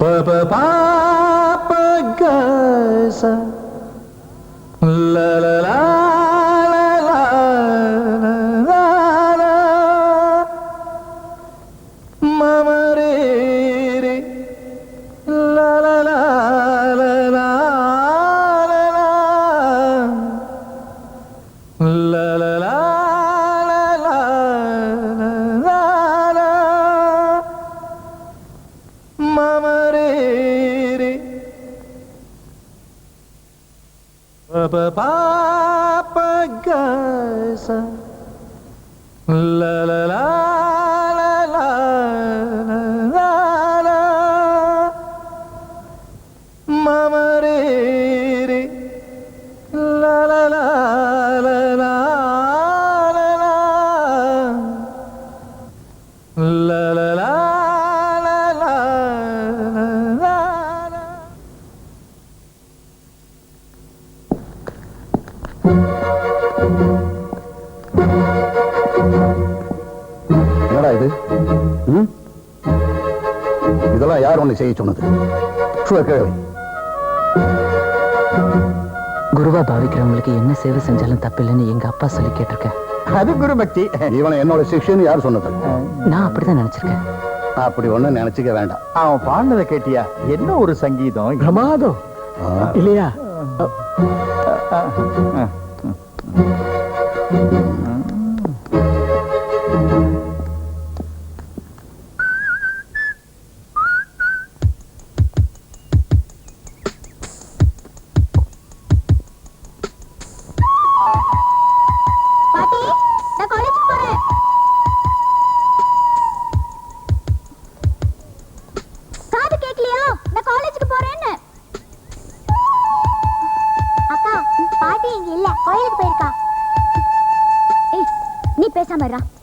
pa pa pa pa ga sa la la la la la la la ma ma re re la la la la la la la la pa pa pa ga sa la la la la la la la ma ma re re la la la la la la la la இதெல்லாம் யார் ஒண்ணு செய்ய சொன்னது? குருவா பாவிக்கிறவங்களுக்கு என்ன சேவை செஞ்சாலும் தப்பில்லைன்னு எங்க அப்பா சொல்லி கேட்டிருக்கேன். அது குரு பக்தி. இவனை என்னோட சிஷ்யன்னு யார் சொன்னது? நான் அப்படிதான் நினைச்சிருக்கேன். அப்படி ஒண்ணு நினைச்சுக்க வேண்டாம். அவன் பாடினதை கேட்டியா? என்ன ஒரு சங்கீதம், பிரமாதம் இல்லையா?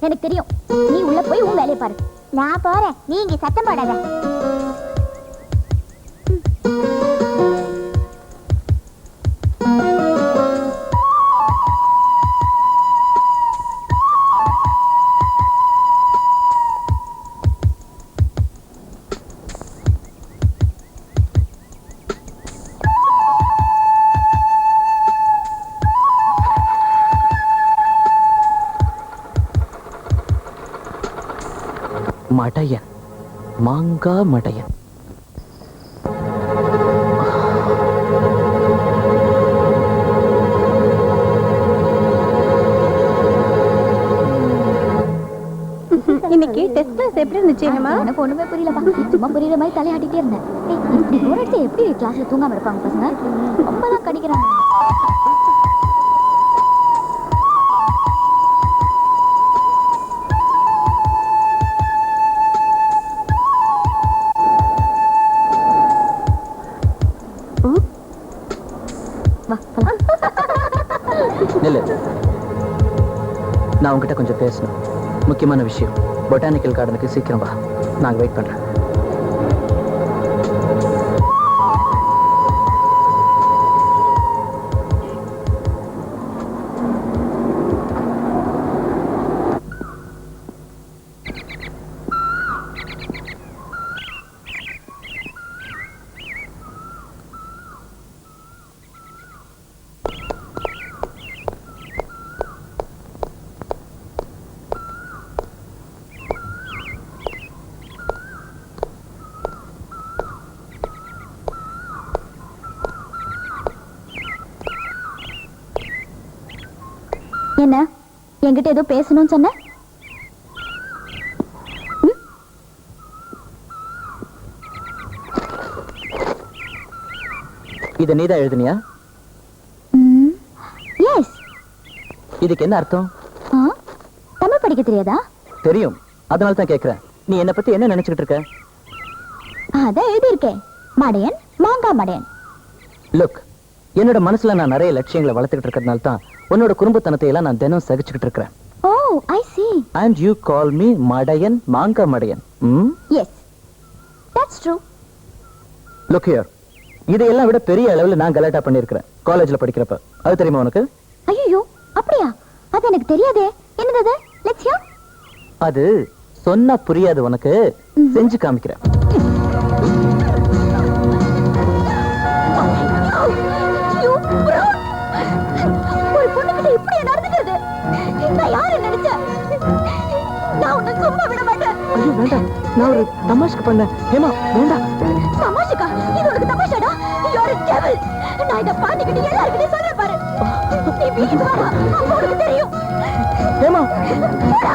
எனக்கு தெரியும். நீ உள்ள போய் உன் வேலையை பாரு. நான் போறேன், நீ இங்க சத்தம் போடாத. மடையன், மாங்கா மடையன். இன்னைக்கு டெஸ்ட் கிளாஸ் எப்படி இருந்துச்சு? எனக்கு ஒண்ணுமே புரியலப்பா. சும்மா புரியுற மாதிரி தலையாட்டிட்டே இருந்தேன். இப்படி போர் அடிச்சு எப்படி கிளாஸ்ல தூங்காம இருப்பாங்க பசங்க? ரொம்பதான் கடிக்கிறாங்க. நான் உங்ககிட்ட கொஞ்சம் பேசணும். முக்கியமான விஷயம். பொட்டானிக்கல் கார்டனுக்கு சீக்கிரம் வா. நாங்கள் வெயிட் பண்றேன். என்ன என்கிட்ட ஏதோ பேசணும்னு சொன்ன? இத நீதான் எழுதுனியா? எஸ். இதுக்கு என்ன அர்த்தம்? தமிழ் படிக்க தெரியாதா? தெரியும், அதனால தான் கேக்குறேன். நீ என்ன பத்தி என்ன நினைச்சுக்கிட்டு இருக்க? அதான் எழுதி இருக்கேன், மடையன், மாங்கா மடையன். லுக், என்னோட மனசுல நான் நிறைய லட்சியங்களை வளர்த்துக்கிட்டு இருக்கிறதுனால தான் உன்னோட குறும்புத்தனத்தை எல்லாம் நான் தினம் சகிச்சுக்கிட்டு இருக்கிறேன். ஓ, ஐ see. And you call me மடையன், மாங்கா மடையன். Yes, that's true. Look here, இதையெல்லாம் விட பெரிய அளவில் நான் கலாட்டா பண்ணியிருக்கிறேன் காலேஜ்ல படிக்கிறப்ப. அது தெரியுமா உனக்கு? ஐயோ, அப்படியா? அது எனக்கு தெரியாதே. என்னது லட்சியம்? அது சொன்னா புரியாது உனக்கு, செஞ்சு காமிக்கிறேன். நான் ஒரு தமாஷ்க்கு பண்ணேன். ஹேமா வேண்டாம். தமாஷுக்கா? இது உனக்கு தமாஷாடா? You are a devil. நான் இத பாத்துக்கிட்டு எல்லாருக்கிட்டையும் சொல்றேன் பாரு. நீ வீட்டுக்கு வா, அப்ப உனக்கு தெரியும். ஹேமா போடா.